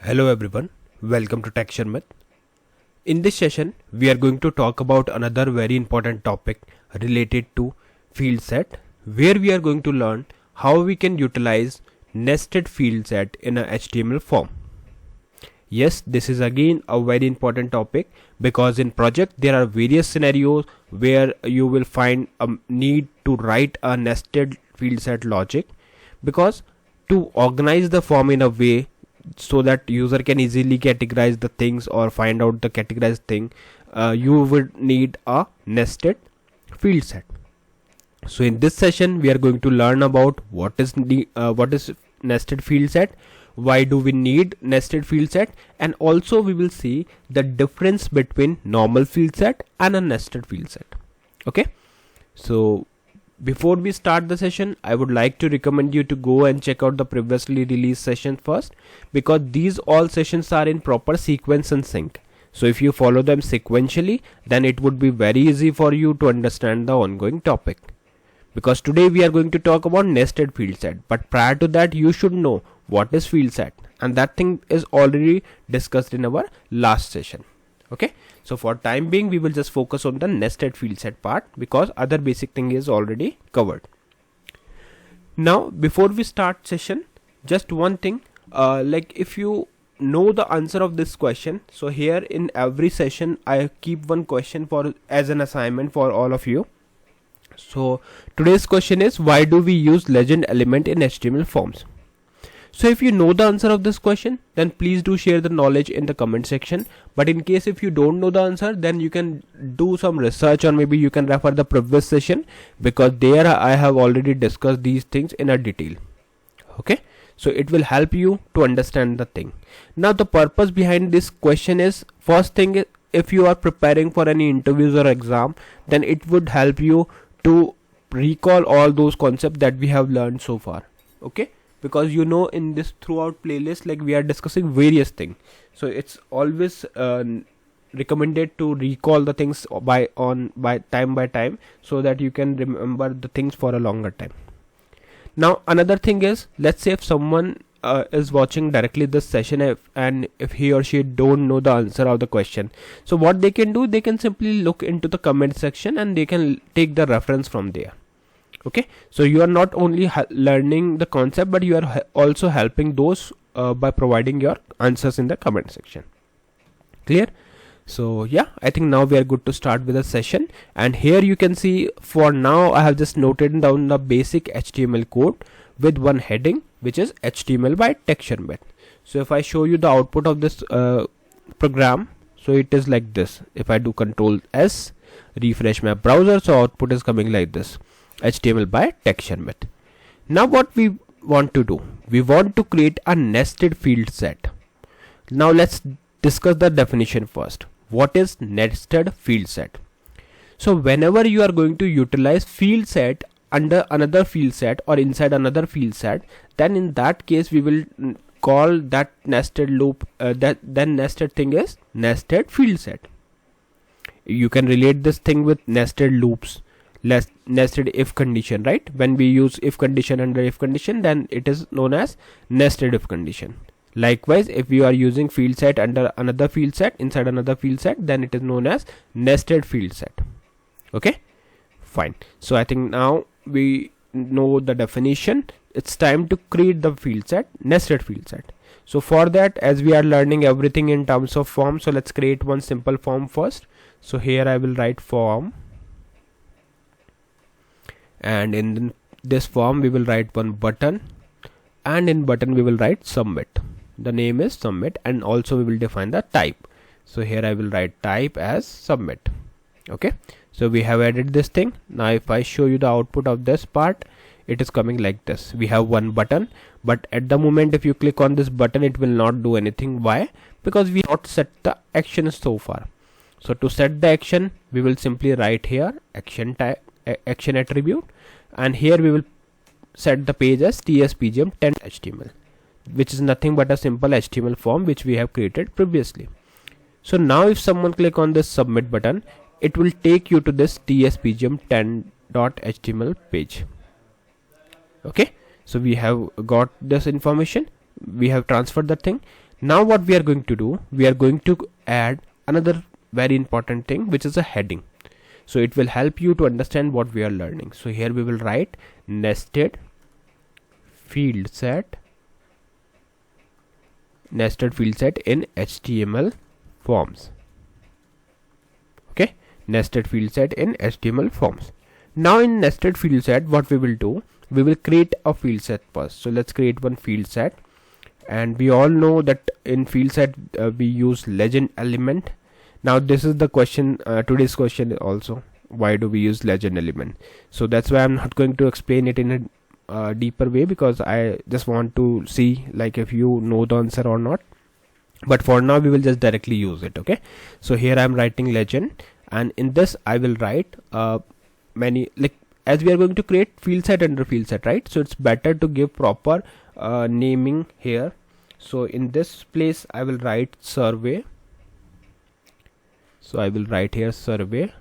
Hello everyone, welcome to Sharmit. In this session, we are going to talk about another very important topic related to field set, where we are going to learn how we can utilize nested field set in a HTML form. Yes, this is again a very important topic because in project there are various scenarios where you will find a need to write a nested field set logic, because to organize the form in a way so that user can easily categorize the things or find out the categorized thing, you would need a nested field set. So in this session we are going to learn about what is nested field set, why do we need nested field set, and also we will see the difference between normal field set and a nested field set. Okay, so before we start the session, I would like to recommend you to go and check out the previously released sessions first, because these all sessions are in proper sequence and sync. So if you follow them sequentially, then it would be very easy for you to understand the ongoing topic. Because today we are going to talk about nested field set, but prior to that you should know what is field set, and that thing is already discussed in our last session. Okay, so for time being we will just focus on the nested field set part because other basic thing is already covered. Now before we start session, just one thing, like if you know the answer of this question, so here in every session I keep one question for as an assignment for all of you. So today's question is, why do we use legend element in HTML forms? So if you know the answer of this question, then please do share the knowledge in the comment section. But in case if you don't know the answer, then you can do some research or maybe you can refer the previous session, because there I have already discussed these things in a detail. Okay, so it will help you to understand the thing. Now the purpose behind this question is, first thing is, if you are preparing for any interviews or exam, then it would help you to recall all those concepts that we have learned so far. Okay, because you know in this throughout playlist, like we are discussing various things, so it's always recommended to recall the things by time, so that you can remember the things for a longer time. Now another thing is, let's say if someone is watching directly this session and if he or she don't know the answer of the question, so what they can do, they can simply look into the comment section and they can take the reference from there. Okay, so you are not only learning the concept, but you are also helping those by providing your answers in the comment section. Clear? So yeah, I think now we are good to start with the session. And here you can see, for now I have just noted down the basic HTML code with one heading, which is HTML by Sharmit. So if I show you the output of this program, so it is like this. If I do Control S, refresh my browser, so output is coming like this: HTML by Sharmit. Now what we want to do, we want to create a nested field set. Now let's discuss the definition first. What is nested field set? So whenever you are going to utilize field set under another field set or inside another field set, then in that case we will call that nested loop, then nested thing is nested field set. You can relate this thing with nested loops, nested if condition, right? When we use if condition under if condition, then it is known as nested if condition. Likewise, if you are using field set under another field set inside another field set, then it is known as nested field set. Okay, fine. So I think now we know the definition. It's time to create the field set, nested field set. So for that, as we are learning everything in terms of form, so let's create one simple form first. So here I will write form, and in this form we will write one button, and in button we will write submit. The name is submit, and also we will define the type. So here I will write type as submit. Okay, so we have added this thing. Now if I show you the output of this part, it is coming like this. We have one button, but at the moment if you click on this button, it will not do anything. Why? Because we have not set the action so far. So to set the action, we will simply write here action type, action attribute, and here we will set the page as tspgm10html, which is nothing but a simple HTML form which we have created previously. So now if someone click on this submit button, it will take you to this tspgm10.html page. Okay, so we have got this information, we have transferred the thing. Now what we are going to do, we are going to add another very important thing, which is a heading. So it will help you to understand what we are learning. So here we will write nested fieldset in HTML forms. Okay, nested fieldset in HTML forms. Now in nested fieldset, what we will do, we will create a fieldset first. So let's create one fieldset, and we all know that in fieldset we use legend element. Now this is the question, today's question also, why do we use legend element? So that's why I'm not going to explain it in a deeper way, because I just want to see like if you know the answer or not. But for now we will just directly use it. Okay, so here I'm writing legend, and in this I will write many, like, as we are going to create field set under field set, right? So it's better to give proper naming here. So in this place I will write survey. So I will write here survey.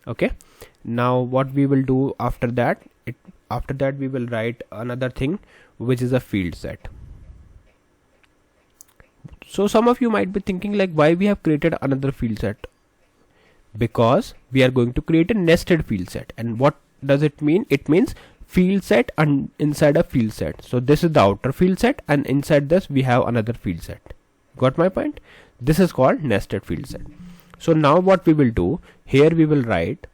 Okay, now what we will do after that, we will write another thing, which is a field set. So some of you might be thinking like, why we have created another field set? Because we are going to create a nested field set. And what does it mean? It means field set and inside a field set. So this is the outer field set, and inside this we have another field set. Got my point? This is called nested field set. So now what we will do, here we will write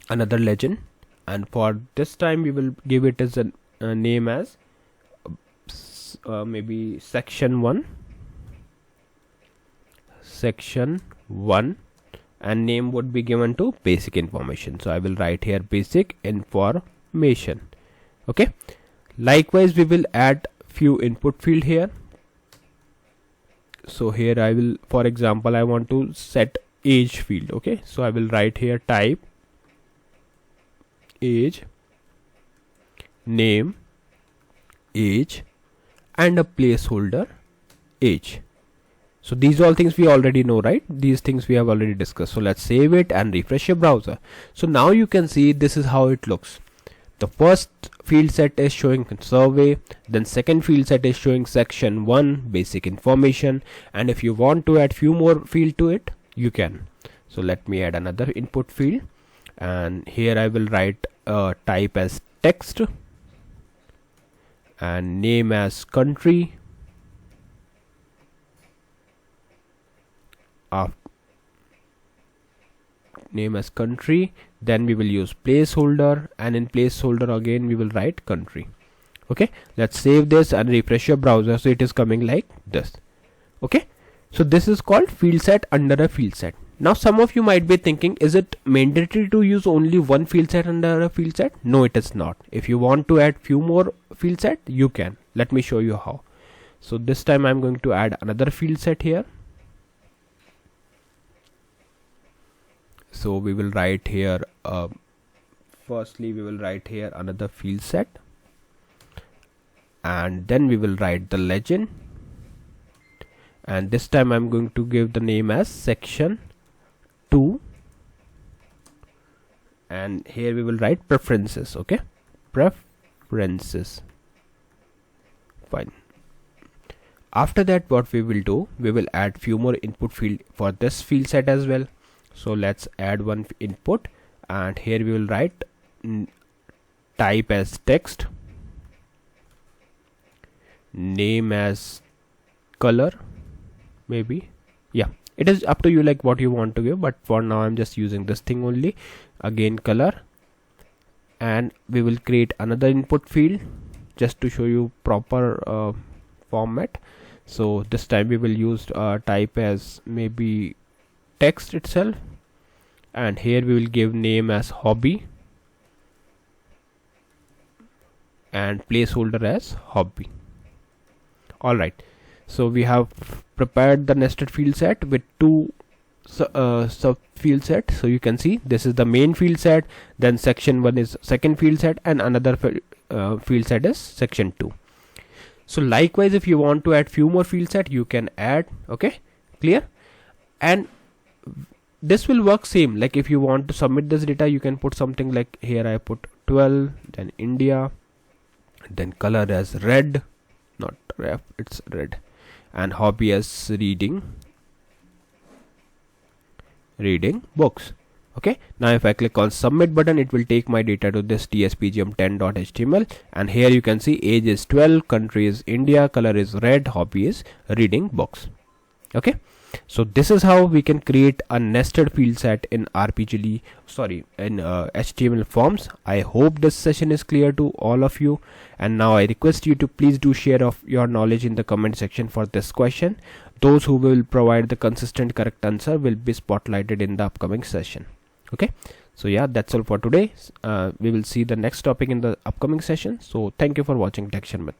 another legend, and for this time we will give it as a name as maybe section 1, and name would be given to basic information. So I will write here basic information. Okay, likewise we will add few input field here. So here I will, for example, I want to set age field. Okay, so I will write here type age, name age, and a placeholder age. So these all things we already know, right? These things we have already discussed. So let's save it and refresh your browser. So now you can see this is how it looks. The first field set is showing survey, then second field set is showing section 1 basic information, and if you want to add few more field to it, you can. So let me add another input field, and here I will write type as text, and name as country, then we will use placeholder, and in placeholder again we will write country. Okay, let's save this and refresh your browser. So it is coming like this. Okay, so this is called field set under a field set. Now some of you might be thinking, is it mandatory to use only one field set under a field set? No, it is not. If you want to add few more field set, you can. Let me show you how. So this time I'm going to add another field set here. So we will write here firstly we will write here another field set, and then we will write the legend, and this time I'm going to give the name as section 2, and here we will write preferences. Okay, preferences. Fine. After that what we will do, we will add few more input field for this field set as well. So let's add one input, and here we will write type as text, name as color, maybe. Yeah, it is up to you like what you want to give, but for now I'm just using this thing only. Again color, and we will create another input field just to show you proper format. So this time we will use type as maybe text itself, and here we will give name as hobby and placeholder as hobby. Alright, so we have prepared the nested field set with two sub field set. So you can see this is the main field set, then section 1 is second field set, and another field set is section 2. So likewise if you want to add few more field set, you can add. Okay, clear? And this will work same, like if you want to submit this data, you can put something like here I put 12, then India, then color as red, not ref, it's read, and hobby as reading books. Okay, now if I click on submit button, it will take my data to this tspgm10.html, and here you can see age is 12, country is India, color is red, hobby is reading books. Okay, so this is how we can create a nested field set in HTML forms. I hope this session is clear to all of you, and now I request you to please do share of your knowledge in the comment section for this question. Those who will provide the consistent correct answer will be spotlighted in the upcoming session. Okay, so yeah, that's all for today. We will see the next topic in the upcoming session. So thank you for watching Tech Sharmit.